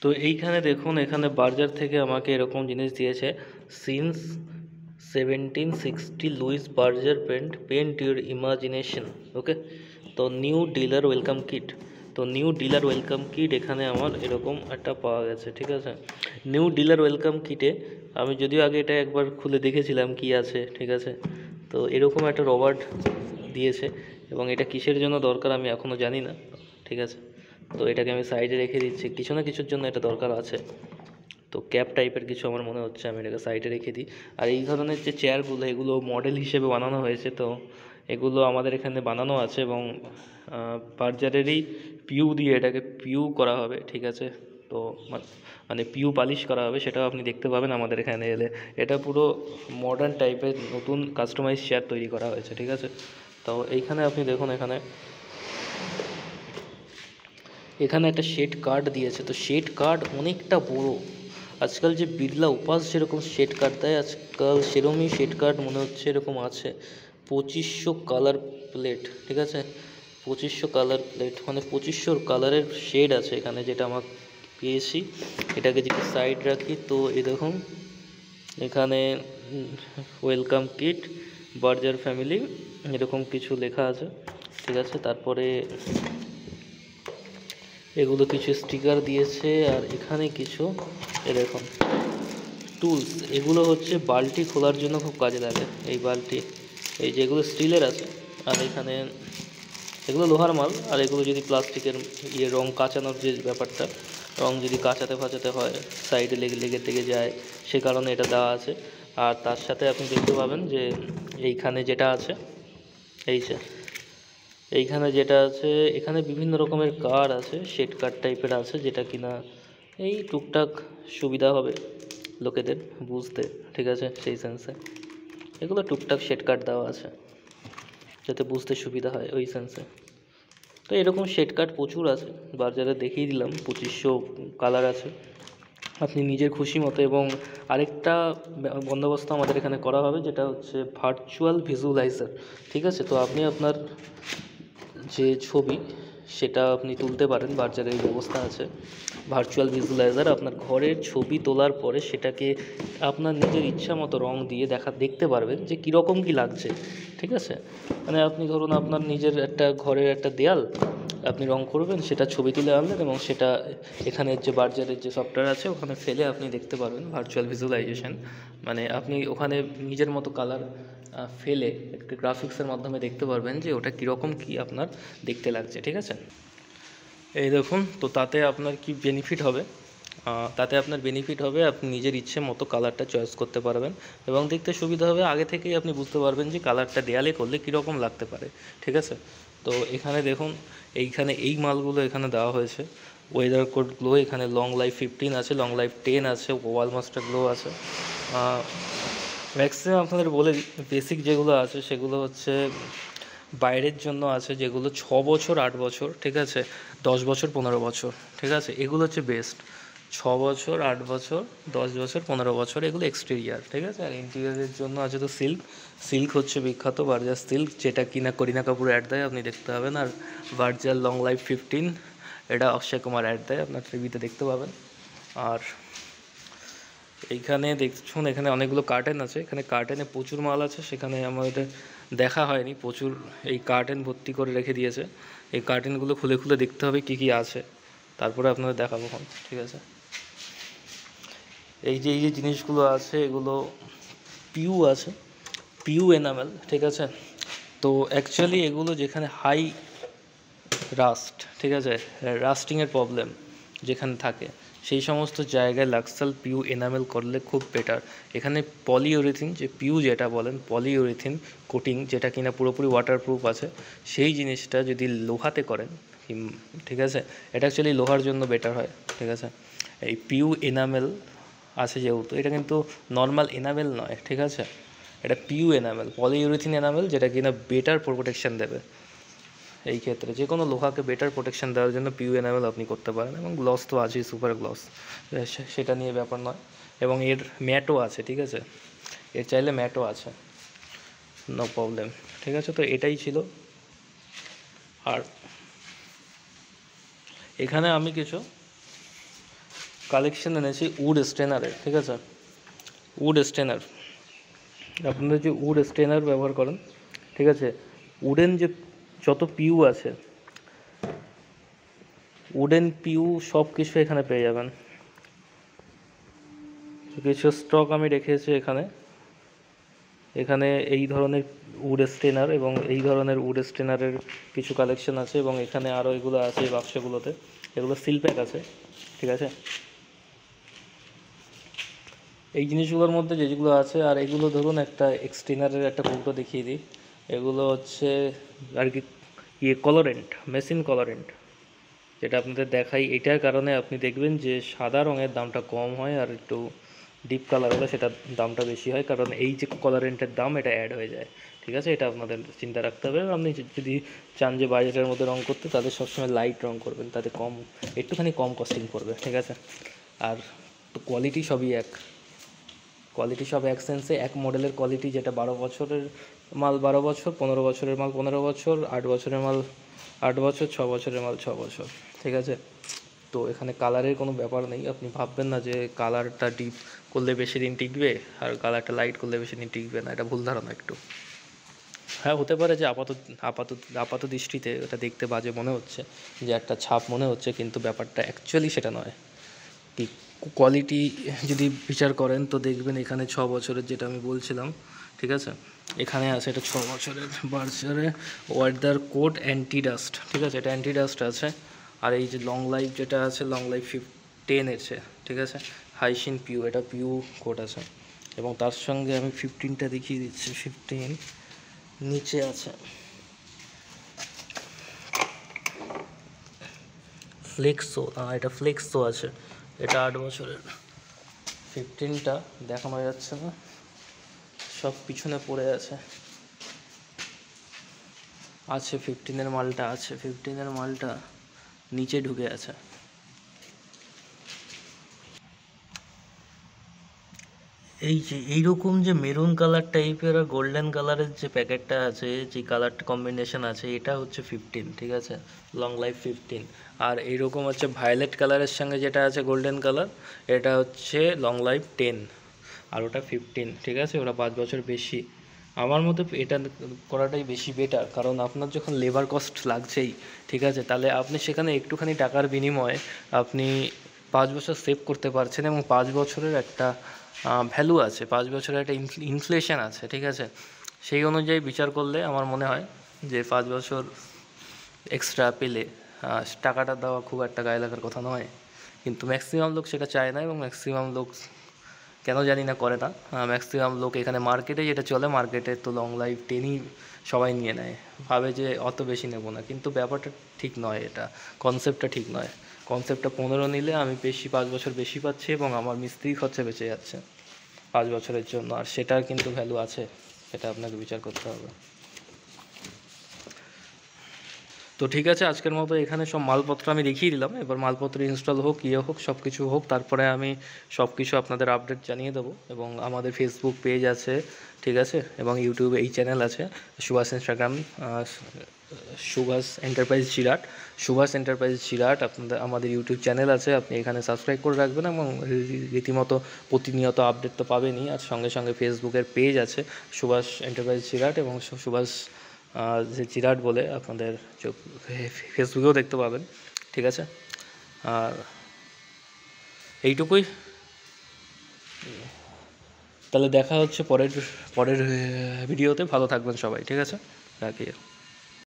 তো এইখানে দেখুন, এখানে বার্জার থেকে আমাকে এরকম জিনিস দিয়েছে, since 1760 Lewis Berger paint your imagination. Okay, তো নিউ ডিলার ওয়েলকাম কিট। তো নিউ ডিলার ওয়েলকাম কিট এখানে আমার এরকম একটা পাওয়া গেছে, ঠিক আছে। নিউ ডিলার ওয়েলকাম কিটে আমি যদিও আগে এটা একবার খুলে দেখেছিলাম কি আছে, ঠিক আছে। তো এরকম একটা রবার্ট দিয়েছে, এবং এটা কিসের জন্য দরকার আমি এখনও জানি না, ঠিক আছে। তো এটাকে আমি সাইডে রেখে দিচ্ছি, কিছু না কিছুর জন্য এটা দরকার আছে। তো ক্যাপ টাইপের কিছু আমার মনে হচ্ছে, আমি এটাকে সাইডে রেখে দিই। আর এই ধরনের যে চেয়ারগুলো, এগুলো মডেল হিসেবে বানানো হয়েছে, তো এগুলো আমাদের এখানে বানানো আছে, এবং বার্জারেরই পিউ দিয়ে এটাকে পিউ করা হবে, ঠিক আছে। তো মানে পিউ পালিশ করা হবে, সেটাও আপনি দেখতে পাবেন আমাদের এখানে এলে। এটা পুরো মডার্ন টাইপের নতুন কাস্টমাইজ চেয়ার তৈরি করা হয়েছে, ঠিক আছে। তো এইখানে আপনি দেখুন, এখানে একটা শেড কার্ড দিয়েছে। তো শেড কার্ড অনেকটা বড়। আজকাল যে বিড়লা উপাস যেরকম শেড কার্ড দেয়, আজকাল সেরকমই শেড কার্ড মনে হচ্ছে এরকম আছে। 2500 কালার প্লেট, ঠিক আছে। 2500 কালার প্লেট মানে 2500 কালারের শেড আছে এখানে, যেটা আমার পেয়েছি। এটাকে যদি সাইড রাখি, তো এই দেখুন এখানে ওয়েলকাম কিট বার্জার ফ্যামিলি এরকম কিছু লেখা আছে, ঠিক আছে। তারপরে এগুলো কিছু স্টিকার দিয়েছে, আর এখানে কিছু দেখুন টুলস। এগুলো হচ্ছে বালতি খোলার জন্য খুব কাজে লাগে। এই বালতি, এই যেগুলো স্টিলের আছে, আর এখানে এগুলো লোহার মাল। আর এগুলো যদি প্লাস্টিকের রং কাচানোর যে ব্যাপারটা, রং যদি কাচাতে ফাচাতে হয়, সাইডে লেগে টেগে যায়, সে কারণে এটা দেওয়া আছে। আর তার সাথে আপনি দেখতে পাবেন যে এইখানে যেটা আছে, এইখানে যেটা আছে, এখানে বিভিন্ন রকমের কার আছে, শেড কার টাইপের আছে, যেটা কিনা এই টুকটাক সুবিধা হবে লোকেদের বুঝতে, ঠিক আছে, সেই সেন্সে এগুলো টুকটাক শেড কাট দেওয়া আছে যাতে বুঝতে সুবিধা হয় ওই সেন্সে। তো এরকম শেড কাট প্রচুর আছে, বাজারে দেখিয়ে দিলাম। 2500 কালার আছে, আপনি নিজের খুশি মতো। এবং আরেকটা বন্দোবস্ত আমাদের এখানে করা হবে, যেটা হচ্ছে ভার্চুয়াল ভিজুয়ালাইজার, ঠিক আছে। তো আপনি আপনার যে ছবি সেটা আপনি তুলতে পারেন, বার্জারের ব্যবস্থা আছে ভার্চুয়াল ভিজুয়ালাইজার। আপনার ঘরের ছবি তোলার পরে সেটাকে আপনার নিজের ইচ্ছা মতো রং দিয়ে দেখতে পারবেন যে কীরকম কী লাগছে, ঠিক আছে। মানে আপনি ধরুন আপনার নিজের একটা ঘরের একটা দেয়াল আপনি রং করবেন, সেটা ছবি তুলে আনলেন, এবং সেটা এখানের যে বার্জারের যে সফটওয়্যার আছে ওখানে ফেলে আপনি দেখতে পারবেন ভার্চুয়াল ভিজুয়ালাইজেশন। মানে আপনি ওখানে নিজের মতো কালার ফেলে একটা গ্রাফিক্সের মাধ্যমে দেখতে পারবেন যে ওটা কীরকম কী আপনার দেখতে লাগছে, ঠিক আছে। এই দেখুন, তো তাতে আপনার কি বেনিফিট হবে, আপনার বেনিফিট হবে আপনি নিজের ইচ্ছে মতো কালারটা চয়েস করতে পারবেন, এবং দেখতে সুবিধা হবে। আগে থেকেই আপনি বুঝতে পারবেন যে কালারটা দেয়ালে করলে কীরকম লাগতে পারে, ঠিক আছে। তো এখানে দেখুন, এইখানে এই মালগুলো এখানে দেওয়া হয়েছে। ওয়েদার কোড গ্লো, এখানে লং লাইফ 15 আছে, লং লাইফ 10 আছে, ওয়াল মাস্টার গ্লো আছে। ম্যাক্সিমাম আপনাদের বলে দিই, বেসিক যেগুলো আছে সেগুলো হচ্ছে বাইরের জন্য আছে, যেগুলো 6 বছর 8 বছর, ঠিক আছে, 10 বছর 15 বছর, ঠিক আছে। এগুলো হচ্ছে বেস্ট। 6 বছর 8 বছর 10 বছর 15 বছর এগুলো এক্সটেরিয়ার, ঠিক আছে। আর ইন্টেরিয়ারের জন্য আছে তো সিল্ক হচ্ছে বিখ্যাত, বার্জার সিল্ক, যেটা কিনা করিনা কাপুর অ্যাড দেয়, আপনি দেখতে পাবেন। আর বার্জার লং লাইফ 15 এটা অক্ষয় কুমার অ্যাড দেয়, আপনার টিভিতে দেখতে পাবেন। আর এইখানে দেখুন, এখানে অনেকগুলো কার্টেন আছে, এখানে কার্টেনে প্রচুর মাল আছে, সেখানে আমাদের দেখা হয়নি। প্রচুর এই কার্টেন ভর্তি করে রেখে দিয়েছে। এই কার্টেনগুলো খুলে খুলে দেখতে হবে কী কী আছে, তারপরে আপনাদের দেখাবো, ঠিক আছে। এই যে জিনিসগুলো আছে, এগুলো পিউ আছে, পিউ এনামেল, ঠিক আছে। তো অ্যাকচুয়ালি এগুলো যেখানে হাই রাস্ট, ঠিক আছে, রাস্টিংয়ের প্রবলেম যেখানে থাকে, সেই সমস্ত জায়গায় লাক্সাল পিউ এনামেল করলে খুব বেটার। এখানে পলিইউরেথিন, যে পিউ যেটা বলেন, পলিইউরেথিন কোটিং, যেটা কিনা পুরোপুরি ওয়াটারপ্রুফ আছে, সেই জিনিসটা যদি লোহাতে করেন, ঠিক আছে, এটা অ্যাকচুয়ালি লোহার জন্য বেটার হয়, ঠিক আছে। এই পিউ এনামেল আছে যেহেতু, এটা কিন্তু নর্মাল এনামেল নয়, ঠিক আছে। এটা পিউ এনামেল, পলিইউরেথিন এনামেল, যেটা কিনা বেটার প্রোটেকশন দেবে। এই ক্ষেত্রে যে কোনো লোহাকে বেটার প্রোটেকশন দেওয়ার জন্য পিউ এনামেল আপনি করতে পারেন। এবং গ্লস তো আছেই, সুপার গ্লস, সেটা নিয়ে ব্যাপার নয়। এবং এর ম্যাটও আছে, ঠিক আছে, এর চাইলে ম্যাটও আছে, নো প্রবলেম, ঠিক আছে। তো এটাই ছিল। আর এখানে আমি কিছু কালেকশন এনেছি উড স্টেনারের, ঠিক আছে, উড স্টেনার। আপনারা যে উড স্টেনার ব্যবহার করেন, ঠিক আছে, উডেন যে যত পিউ আছে, উডেন পিউ সব কিছু এখানে পেয়ে যাবেন। কিছু স্টক আমি রেখেছি এখানে। এখানে এই ধরনের উড স্টেনার এবং এই ধরনের উড স্টেনারের কিছু কালেকশন আছে, এবং এখানে আরও এগুলো আছে এই বাক্সগুলোতে, এগুলো সিল প্যাক আছে, ঠিক আছে। এই জিনিসগুলোর মধ্যে যেগুলো আছে, আর এগুলো ধরুন একটা এক্সটেনারের একটা কৌটো দেখিয়ে দিই। এগুলো হচ্ছে আর কি কলারেন্ট, মেশিন কলারেন্ট, যেটা আপনাদের দেখাই এটার কারণে আপনি দেখবেন যে সাদা রঙের দামটা কম হয়, আর একটু ডিপ কালার হলে সেটার দামটা বেশি হয়, কারণ এই যে কলারেন্টের দাম এটা অ্যাড হয়ে যায়, ঠিক আছে। এটা আপনাদের চিন্তা রাখতে হবে। আপনি যদি চান যে বাজেটের মধ্যে রঙ করতে, তাদের সবসময় লাইট রঙ করবেন, তাতে একটুখানি কম কস্টিং পড়বে, ঠিক আছে। আর তো কোয়ালিটি সবই এক, কোয়ালিটি সব এক সেন্সে, এক মডেলের কোয়ালিটি, যেটা 12 বছরের মাল 12 বছর, 15 বছরের মাল 15 বছর, 8 বছরের মাল 8 বছর, 6 বছরের মাল 6 বছর, ঠিক আছে। তো এখানে কালারের কোনো ব্যাপার নেই। আপনি ভাববেন না যে কালারটা ডিপ করলে বেশি দিন টিকবে আর কালারটা লাইট করলে বেশি দিন টিকবে না, এটা ভুল ধারণা একটু। হ্যাঁ, হতে পারে যে আপাত দৃষ্টিতে এটা দেখতে বাজে মনে হচ্ছে, যে একটা ছাপ মনে হচ্ছে, কিন্তু ব্যাপারটা অ্যাকচুয়ালি সেটা নয়। কি কোয়ালিটি যদি বিচার করেন তো দেখবেন এখানে 6 বছরের, যেটা আমি বলছিলাম, ঠিক আছে, এখানে আছে এটা 6 বছরের বার্জারে ওয়ার্দার কোট অ্যান্টি ডাস্ট, ঠিক আছে, এটা অ্যান্টি ডাস্ট আছে। আর এই যে লং লাইফ যেটা আছে, লং লাইফ 10 এসে, ঠিক আছে, হাইসিন পিউ, এটা পিউ কোট আছে। এবং তার সঙ্গে আমি 15টা দেখিয়ে দিচ্ছি। 15 নিচে আছে ফ্লেক্সো, এটা ফ্লেক্সো আছে, এটা 8 বছরের। 15টা দেখানো যাচ্ছে না, সব পিছনে পড়ে আছে। 15-এর মালটা আছে, 15-এর মালটা নিচে ঢুকে আছে। এই যে এইরকম যে মেরুন কালার টাইপের আর গোল্ডেন কালারের যে প্যাকেটটা আছে, যে কালারটা কম্বিনেশন আছে, এটা হচ্ছে 15, ঠিক আছে, লং লাইফ 15। আর এইরকম হচ্ছে ভায়োলেট কালারের সঙ্গে যেটা আছে গোল্ডেন কালার, এটা হচ্ছে লং লাইফ 10, আর ওটা 15, ঠিক আছে, ওরা 5 বছর বেশি। আমার মতে এটা করাটাই বেশি বেটার, কারণ আপনার যখন লেবার কস্ট লাগছেই, ঠিক আছে, তাহলে আপনি সেখানে একটুখানি টাকার বিনিময়ে আপনি 5 বছর সেভ করতে পারছেন, এবং 5 বছরের একটা ভ্যালু আছে, 5 বছরের একটা ইনফ্লেশন আছে, ঠিক আছে। সেই অনুযায়ী বিচার করলে আমার মনে হয় যে 5 বছর এক্সট্রা পেলে টাকাটা দেওয়া খুব একটা গায়ে লাগার কথা নয়। কিন্তু ম্যাক্সিমাম লোক সেটা চায় না, এবং ম্যাক্সিমাম লোক কেন জানি না করে না। ম্যাক্সিমাম লোক এখানে মার্কেটে যেটা চলে, মার্কেটে তো লং লাইফ 10ই সবাই নিয়ে নেয়, ভাবে যে অত বেশি নেব না, কিন্তু ব্যাপারটা ঠিক নয়, এটা কনসেপ্টটা ঠিক নয়। কনসেপ্টটা 15 নিলে আমি বেশি 5 বছর বেশি পাচ্ছি, এবং আমার মিস্ত্রি খরচা বেঁচে যাচ্ছে 5 বছরের জন্য, আর সেটার কিন্তু ভ্যালু আছে, এটা আপনাকে বিচার করতে হবে। তো ঠিক আছে, আজকের মতো এখানে সব মালপত্র আমি দেখিয়ে দিলাম। এবার মালপত্র ইনস্টল হোক, হোক, সব কিছু হোক, তারপরে আমি সব কিছু আপনাদের আপডেট জানিয়ে দেবো। এবং আমাদের ফেসবুক পেজ আছে, ঠিক আছে, এবং ইউটিউবে এই চ্যানেল আছে, Subhash Instagram, Subhash enterprise Jirat, Subhash enterprise Jirat, আমাদের ইউটিউব চ্যানেল আছে, আপনি এখানে সাবস্ক্রাইব করে রাখবেন, এবং রীতিমতো প্রতিনিয়ত আপডেট তো পাবেনই। আর সঙ্গে সঙ্গে ফেসবুকের পেজ আছে সুভাষ এন্টারপ্রাইজ জিরাট, এবং সুভাষ যে জিরাট বলে আপনাদের ফেসবুকেও দেখতে পাবেন, ঠিক আছে। আর এইটুকুই, তাহলে দেখা হচ্ছে পরের ভিডিওতে। ভালো থাকবেন সবাই, ঠিক আছে, রাখি।